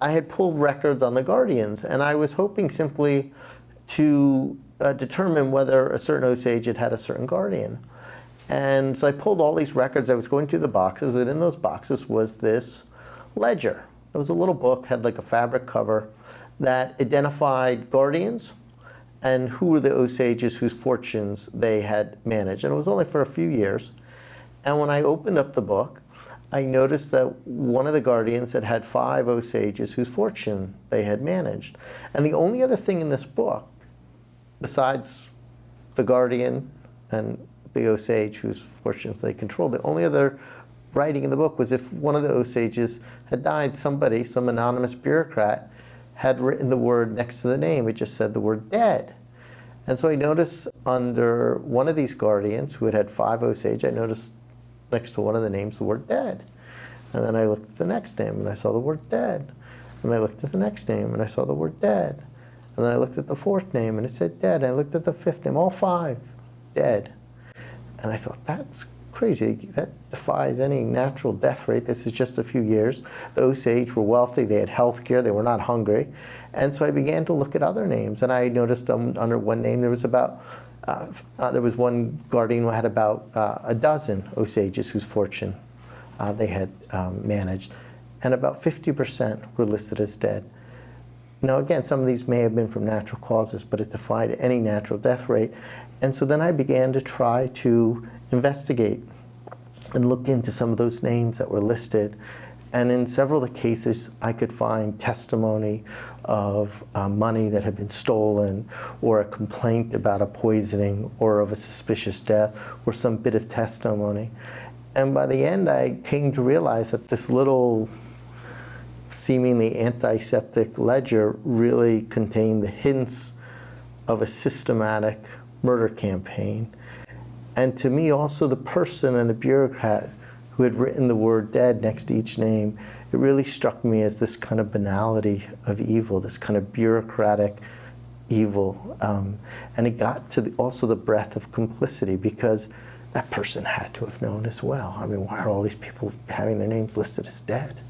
I had pulled records on the guardians, and I was hoping simply to determine whether a certain Osage had a certain guardian. And so I pulled all these records. I was going through the boxes, and in those boxes was this ledger. It was a little book, had like a fabric cover that identified guardians and who were the Osages whose fortunes they had managed. And it was only for a few years. And when I opened up the book, I noticed that one of the guardians had had 5 Osages whose fortune they had managed. And the only other thing in this book, besides the guardian and the Osage whose fortunes they controlled, the only other writing in the book was if one of the Osages had died, somebody, some anonymous bureaucrat, had written the word next to the name. It just said the word dead. And so I noticed under one of these guardians who had had 5 Osage, I noticed next to one of the names the word dead. And then I looked at the next name and I saw the word dead. And I looked at the next name and I saw the word dead. And then I looked at the 4th name and it said dead. And I looked at the 5th name, all 5 dead. And I thought, that's crazy. That defies any natural death rate. This is just a few years. The Osage were wealthy. They had health care. They were not hungry. And so I began to look at other names. And I noticed under one name there was about, there was one guardian who had about a dozen Osages whose fortune they had managed. And about 50% were listed as dead. Now again, some of these may have been from natural causes, but it defied any natural death rate. And so then I began to try to investigate and look into some of those names that were listed. And in several of the cases, I could find testimony of money that had been stolen, or a complaint about a poisoning, or of a suspicious death, or some bit of testimony. And by the end, I came to realize that this little seemingly antiseptic ledger really contained the hints of a systematic murder campaign. And to me, also the person and the bureaucrat who had written the word dead next to each name, it really struck me as this kind of banality of evil, this kind of bureaucratic evil. And it got to also the breadth of complicity, because that person had to have known as well. I mean, why are all these people having their names listed as dead?